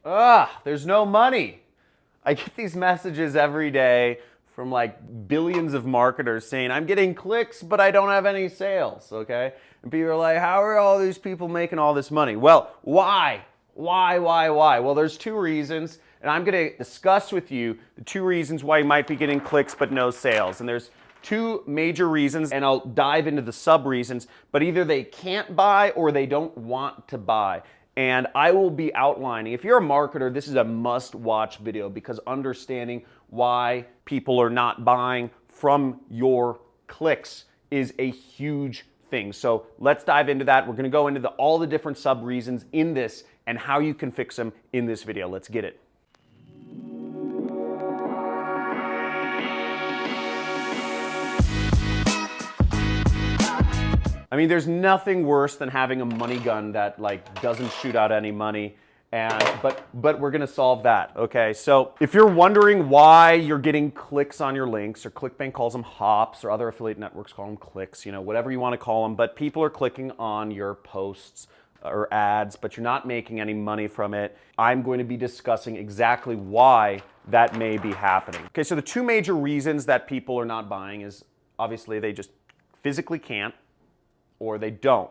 there's no money. I get these messages every day from like billions of marketers saying, I'm getting clicks, but I don't have any sales, okay? And people are like, how are all these people making all this money? Well, why? Why? Well, there's two reasons, and I'm gonna discuss with you the two reasons why you might be getting clicks but no sales. And there's two major reasons, and I'll dive into the sub reasons, but either they can't buy or they don't want to buy. And I will be outlining, if you're a marketer, this is a must-watch video because understanding why people are not buying from your clicks is a huge thing. So let's dive into that. We're gonna go into all the different sub reasons in this and how you can fix them in this video. Let's get it. I mean, there's nothing worse than having a money gun that like doesn't shoot out any money, but we're gonna solve that, okay? So if you're wondering why you're getting clicks on your links, or ClickBank calls them hops, or other affiliate networks call them clicks, you know, whatever you wanna call them, but people are clicking on your posts or ads, but you're not making any money from it, I'm going to be discussing exactly why that may be happening. Okay, so the two major reasons that people are not buying is obviously they just physically can't, or they don't.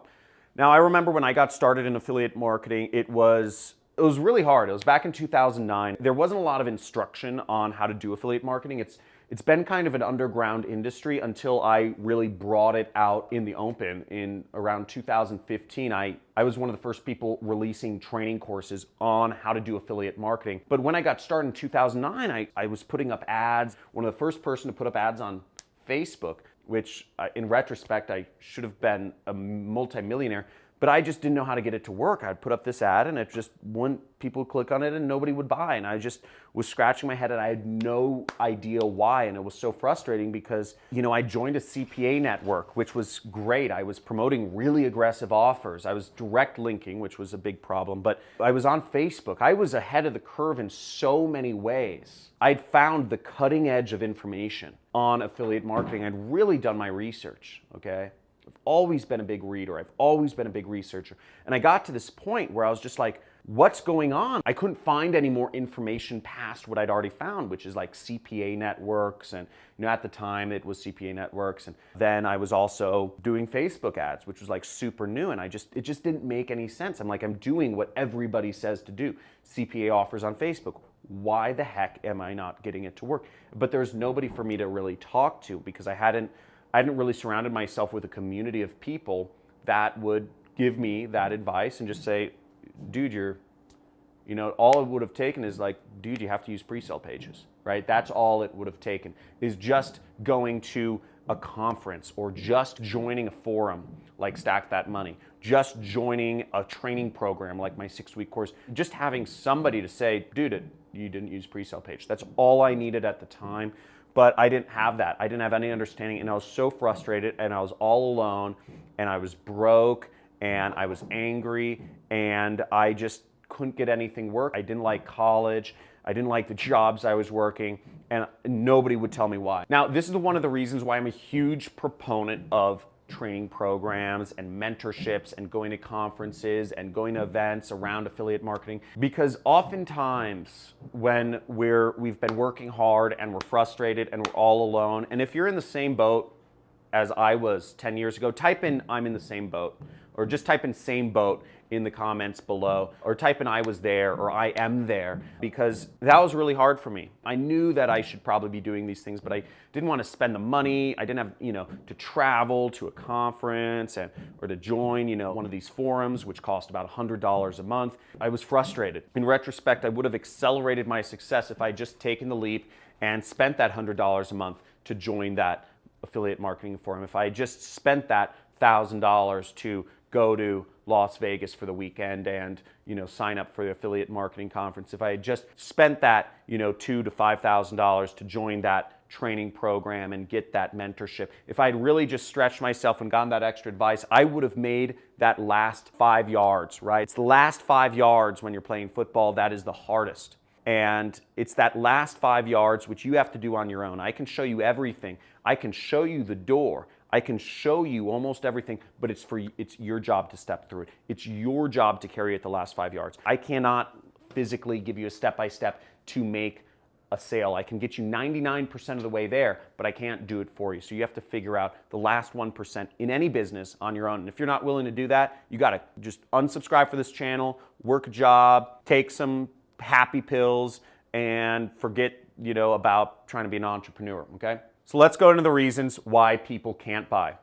Now, I remember when I got started in affiliate marketing, it was really hard. It was back in 2009. There wasn't a lot of instruction on how to do affiliate marketing. It's been kind of an underground industry until I really brought it out in the open in around 2015. I was one of the first people releasing training courses on how to do affiliate marketing. But when I got started in 2009, I was putting up ads, one of the first person to put up ads on Facebook, which in retrospect, I should have been a multimillionaire, but I just didn't know how to get it to work. I'd put up this ad and it just wouldn't, people would click on it and nobody would buy. And I just was scratching my head and I had no idea why. And it was so frustrating because, you know, I joined a CPA network, which was great. I was promoting really aggressive offers. I was direct linking, which was a big problem, but I was on Facebook. I was ahead of the curve in so many ways. I'd found the cutting edge of information on affiliate marketing. I'd really done my research, okay? I've always been a big reader. I've always been a big researcher. And I got to this point where I was just like, what's going on? I couldn't find any more information past what I'd already found, which is like CPA networks. And you know, at the time it was CPA networks. And then I was also doing Facebook ads, which was like super new. And it just didn't make any sense. I'm like, I'm doing what everybody says to do. CPA offers on Facebook. Why the heck am I not getting it to work? But there's nobody for me to really talk to because I hadn't really surrounded myself with a community of people that would give me that advice and just say, dude, you know, all it would have taken is like, dude, you have to use pre-sale pages, right? That's all it would have taken, is just going to a conference or just joining a forum like Stack That Money, just joining a training program like my 6-week course, just having somebody to say, dude, you didn't use pre-sale page. That's all I needed at the time. But I didn't have that. I didn't have any understanding, and I was so frustrated, and I was all alone, and I was broke, and I was angry, and I just couldn't get anything work. I didn't like college. I didn't like the jobs I was working, and nobody would tell me why. Now, this is one of the reasons why I'm a huge proponent of training programs and mentorships and going to conferences and going to events around affiliate marketing, because oftentimes when we've been working hard and we're frustrated and we're all alone, and if you're in the same boat as I was 10 years ago, type in I'm in the same boat, or just type in same boat in the comments below, or type in I was there or I am there, because that was really hard for me. I knew that I should probably be doing these things, but I didn't want to spend the money. I didn't have, you know, to travel to a conference or to join, you know, one of these forums, which cost about $100 a month. I was frustrated. In retrospect, I would have accelerated my success if I had just taken the leap and spent that $100 a month to join that affiliate marketing forum. If I had just spent that $1,000 to go to Las Vegas for the weekend and, you know, sign up for the affiliate marketing conference, if I had just spent that, you know, $2,000 to $5,000 to join that training program and get that mentorship, if I had really just stretched myself and gotten that extra advice, I would have made that last 5 yards, right? It's the last 5 yards when you're playing football that is the hardest. And it's that last 5 yards which you have to do on your own. I can show you everything. I can show you the door. I can show you almost everything, but it's your job to step through it. It's your job to carry it the last 5 yards. I cannot physically give you a step-by-step to make a sale. I can get you 99% of the way there, but I can't do it for you. So you have to figure out the last 1% in any business on your own. And if you're not willing to do that, you got to just unsubscribe for this channel, work a job, take some happy pills, and forget, about trying to be an entrepreneur, okay? So let's go into the reasons why people can't buy.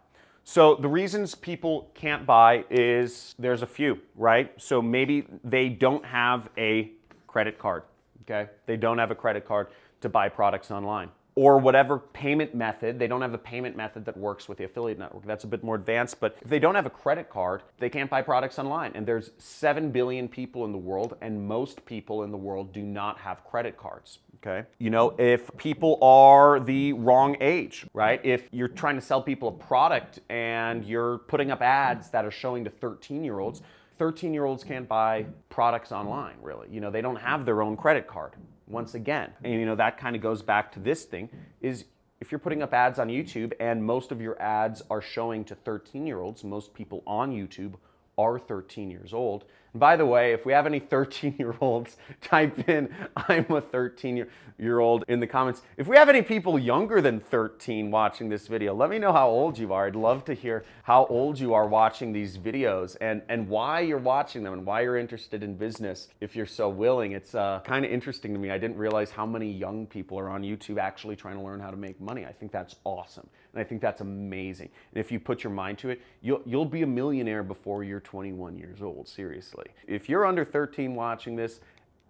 So the reasons people can't buy is there's a few, right? So maybe they don't have a credit card, okay? They don't have a credit card to buy products online. Or whatever payment method, they don't have a payment method that works with the affiliate network. That's a bit more advanced, but if they don't have a credit card, they can't buy products online. And there's 7 billion people in the world, and most people in the world do not have credit cards, okay? If people are the wrong age, right? If you're trying to sell people a product and you're putting up ads that are showing to 13-year-olds, 13-year-olds can't buy products online, really. They don't have their own credit card. Once again, and that kind of goes back to this thing, is if you're putting up ads on YouTube and most of your ads are showing to 13-year-olds, most people on YouTube are 13 years old. And by the way, if we have any 13-year-olds, type in I'm a 13-year-old in the comments. If we have any people younger than 13 watching this video, let me know how old you are. I'd love to hear how old you are watching these videos and why you're watching them and why you're interested in business if you're so willing. It's kind of interesting to me. I didn't realize how many young people are on YouTube actually trying to learn how to make money. I think that's awesome. And I think that's amazing. And if you put your mind to it, you'll be a millionaire before you're 21 years old, seriously. If you're under 13 watching this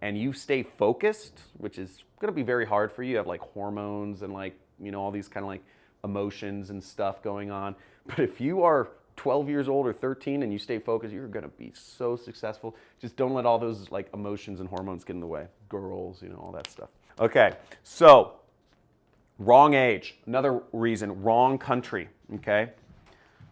and you stay focused, which is gonna be very hard for you, you have like hormones and all these kind of like emotions and stuff going on. But if you are 12 years old or 13 and you stay focused, you're gonna be so successful. Just don't let all those like emotions and hormones get in the way. Girls, all that stuff. Okay, so wrong age, another reason, wrong country, okay?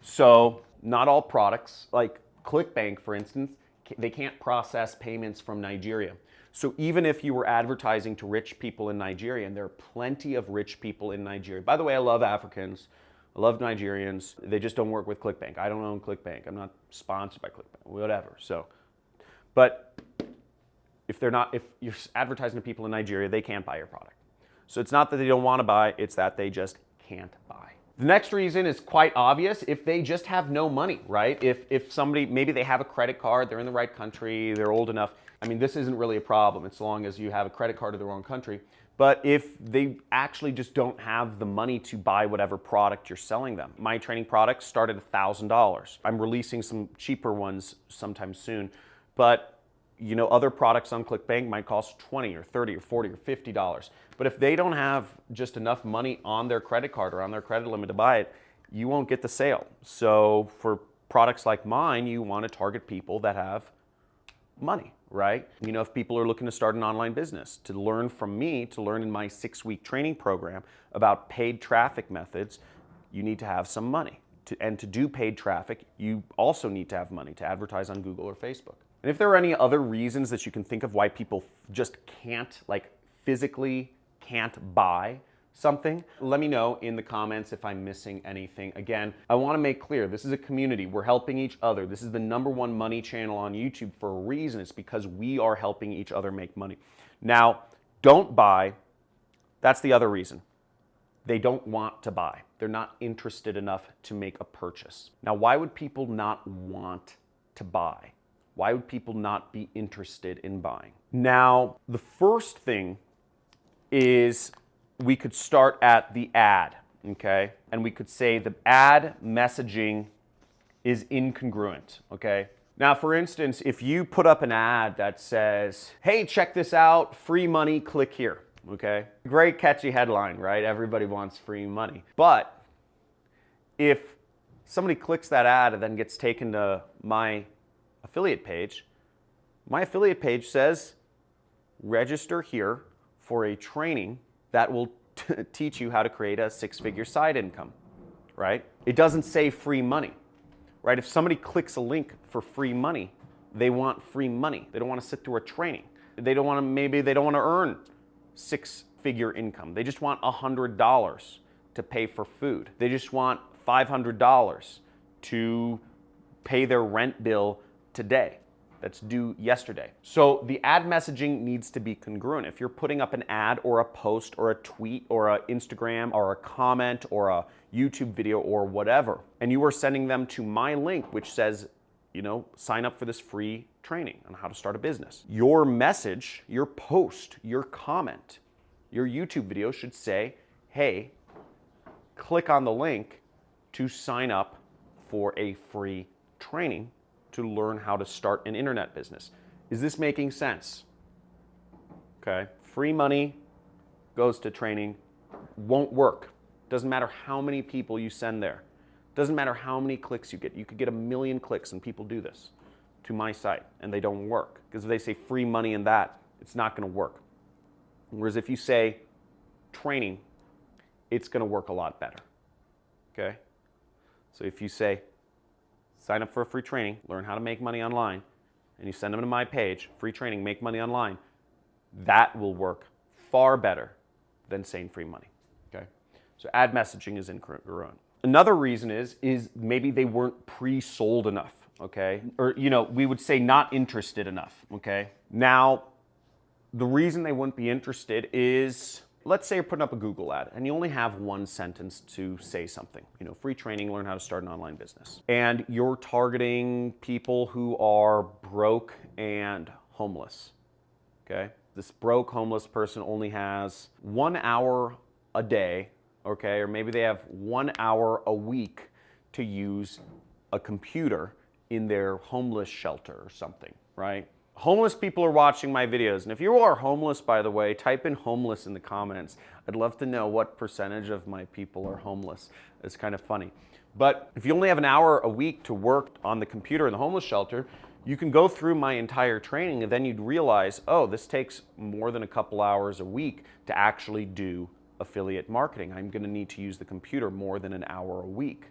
So not all products, like ClickBank, for instance, they can't process payments from Nigeria. So even if you were advertising to rich people in Nigeria, and there are plenty of rich people in Nigeria. By the way, I love Africans, I love Nigerians, they just don't work with ClickBank. I don't own ClickBank, I'm not sponsored by ClickBank, whatever. So, but if you're advertising to people in Nigeria, they can't buy your product. So it's not that they don't want to buy, it's that they just can't buy. The next reason is quite obvious. If they just have no money, right? If somebody, maybe they have a credit card, they're in the right country, they're old enough. I mean, this isn't really a problem as long as you have a credit card of the wrong country. But if they actually just don't have the money to buy whatever product you're selling them. My training products start at $1,000. I'm releasing some cheaper ones sometime soon. But other products on ClickBank might cost $20 or $30 or $40 or $50. But if they don't have just enough money on their credit card or on their credit limit to buy it, you won't get the sale. So for products like mine, you want to target people that have money, right? If people are looking to start an online business, to learn from me, to learn in my 6-week training program about paid traffic methods, you need to have some money. And to do paid traffic, you also need to have money to advertise on Google or Facebook. And if there are any other reasons that you can think of why people just can't, physically can't buy something, let me know in the comments if I'm missing anything. Again, I want to make clear, this is a community. We're helping each other. This is the #1 money channel on YouTube for a reason. It's because we are helping each other make money. Now, don't buy. That's the other reason. They don't want to buy. They're not interested enough to make a purchase. Now, why would people not want to buy? Why would people not be interested in buying? Now, the first thing is we could start at the ad, okay? And we could say the ad messaging is incongruent, okay? Now, for instance, if you put up an ad that says, hey, check this out, free money, click here, okay? Great catchy headline, right? Everybody wants free money. But if somebody clicks that ad and then gets taken to my affiliate page says, register here for a training that will teach you how to create a 6-figure side income, right? It doesn't say free money, right? If somebody clicks a link for free money, they want free money. They don't want to sit through a training. Maybe they don't want to earn 6-figure income. They just want $100 to pay for food. They just want $500 to pay their rent bill today. that's due yesterday. So the ad messaging needs to be congruent. If you're putting up an ad or a post or a tweet or an Instagram or a comment or a YouTube video or whatever, and you are sending them to my link, which says, you know, sign up for this free training on how to start a business. Your message, your post, your comment, your YouTube video should say, hey, click on the link to sign up for a free training to learn how to start an internet business. Is this making sense? Okay. Free money goes to training, won't work. Doesn't matter how many people you send there. Doesn't matter how many clicks you get. You could get 1 million clicks, and people do this to my site, and they don't work. Because if they say free money in that, it's not going to work. Whereas if you say training, it's going to work a lot better. Okay? So if you say, sign up for a free training, learn how to make money online, and you send them to my page, free training, make money online, that will work far better than saying free money. Okay? So ad messaging is incongruent. Another reason is maybe they weren't pre-sold enough, okay? Or, you know, we would say not interested enough, okay? Now, the reason they wouldn't be interested is, let's say you're putting up a Google ad and you only have one sentence to say something. You know, free training, learn how to start an online business. And you're targeting people who are broke and homeless, okay? This broke, homeless person only has 1 hour a day, okay? Or maybe they have 1 hour a week to use a computer in their homeless shelter or something, right? Homeless people are watching my videos, and if you are homeless, by the way, type in homeless in the comments. I'd love to know what percentage of my people are homeless. It's kind of funny. But if you only have an hour a week to work on the computer in the homeless shelter, you can go through my entire training, and then you'd realize, oh, this takes more than a couple hours a week to actually do affiliate marketing. I'm going to need to use the computer more than an hour a week.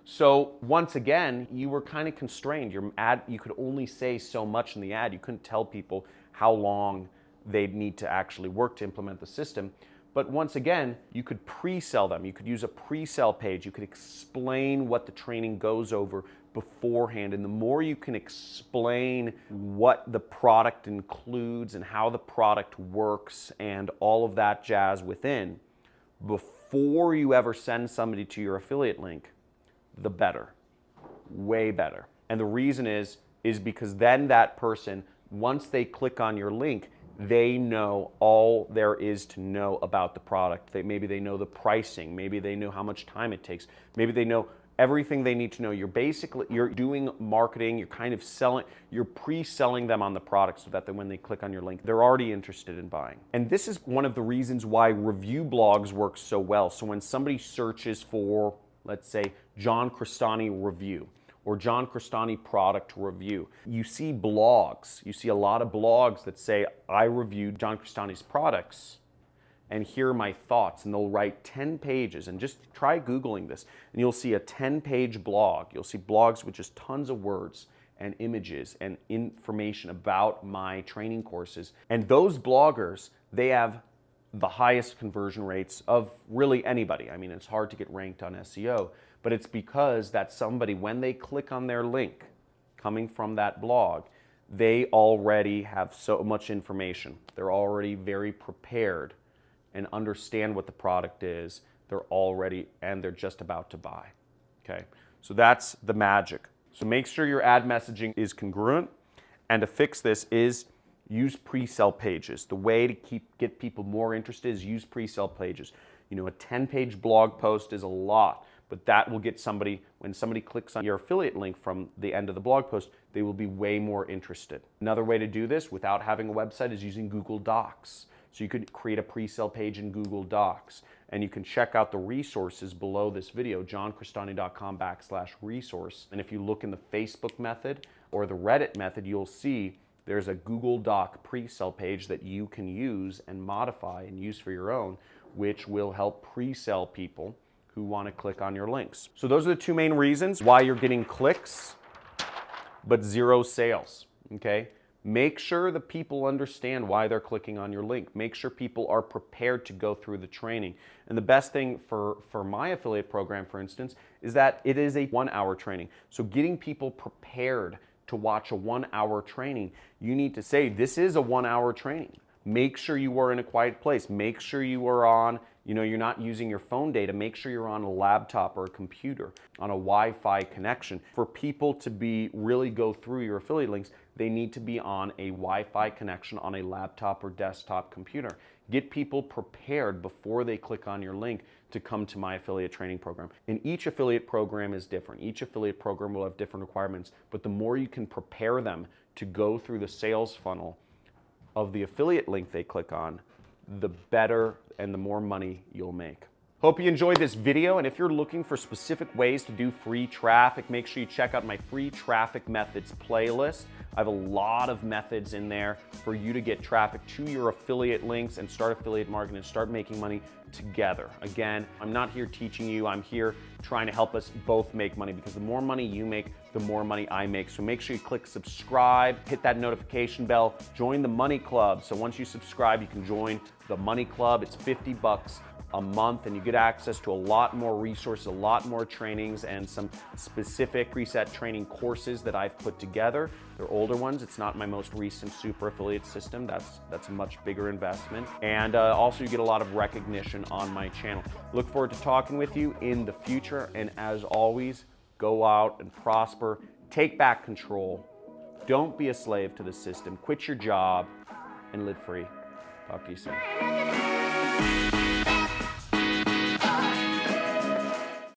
So once again, you were kind of constrained. Your ad, you could only say so much in the ad. You couldn't tell people how long they'd need to actually work to implement the system. But once again, you could pre-sell them. You could use a pre-sell page. You could explain what the training goes over beforehand. And the more you can explain what the product includes and how the product works and all of that jazz within, before you ever send somebody to your affiliate link, the better, way better. And the reason is because then that person, once they click on your link, they know all there is to know about the product. Maybe they know the pricing, maybe they know how much time it takes, maybe they know everything they need to know. You're doing marketing, you're kind of selling, you're pre-selling them on the product so that then when they click on your link, they're already interested in buying. And this is one of the reasons why review blogs work so well. So when somebody searches for, let's say, John Crestani review or John Crestani product review, you see blogs. You see a lot of blogs that say, I reviewed John Crestani's products and here are my thoughts. And they'll write 10 pages. And just try Googling this. And you'll see a 10-page blog. You'll see blogs with just tons of words and images and information about my training courses. And those bloggers, they have the highest conversion rates of really anybody. I mean, it's hard to get ranked on SEO, but it's because that somebody, when they click on their link coming from that blog, they already have so much information. They're already very prepared and understand what the product is. They're just about to buy. Okay, so that's the magic. So make sure your ad messaging is congruent, and to fix this is use pre-sell pages. The way to get people more interested is use pre-sell pages. You know, a 10-page blog post is a lot, but that will get somebody, when somebody clicks on your affiliate link from the end of the blog post, they will be way more interested. Another way to do this without having a website is using Google Docs. So you could create a pre-sell page in Google Docs, and you can check out the resources below this video, johncrestani.com/resource. And if you look in the Facebook method or the Reddit method, you'll see there's a Google Doc pre-sell page that you can use and modify and use for your own, which will help pre-sell people who want to click on your links. So those are the two main reasons why you're getting clicks but zero sales, okay? Make sure the people understand why they're clicking on your link. Make sure people are prepared to go through the training. And the best thing for my affiliate program, for instance, is that it is a 1-hour training. So getting people prepared to watch a 1-hour training, you need to say, this is a 1-hour training. Make sure you are in a quiet place. Make sure you are on, you're not using your phone data. Make sure you're on a laptop or a computer, on a Wi-Fi connection. For people to really go through your affiliate links, they need to be on a Wi-Fi connection on a laptop or desktop computer. Get people prepared before they click on your link to come to my affiliate training program. And each affiliate program is different. Each affiliate program will have different requirements, but the more you can prepare them to go through the sales funnel of the affiliate link they click on, the better and the more money you'll make. Hope you enjoyed this video, and if you're looking for specific ways to do free traffic, make sure you check out my free traffic methods playlist. I have a lot of methods in there for you to get traffic to your affiliate links and start affiliate marketing and start making money together. Again, I'm not here teaching you, I'm here trying to help us both make money, because the more money you make, the more money I make. So make sure you click subscribe, hit that notification bell, join the Money Club. So once you subscribe, you can join the Money Club. It's $50 a month, and you get access to a lot more resources, a lot more trainings, and some specific preset training courses that I've put together. They're older ones. It's not my most recent super affiliate system. That's a much bigger investment. And also you get a lot of recognition on my channel. Look forward to talking with you in the future. And as always, go out and prosper. Take back control. Don't be a slave to the system. Quit your job and live free. Talk to you soon.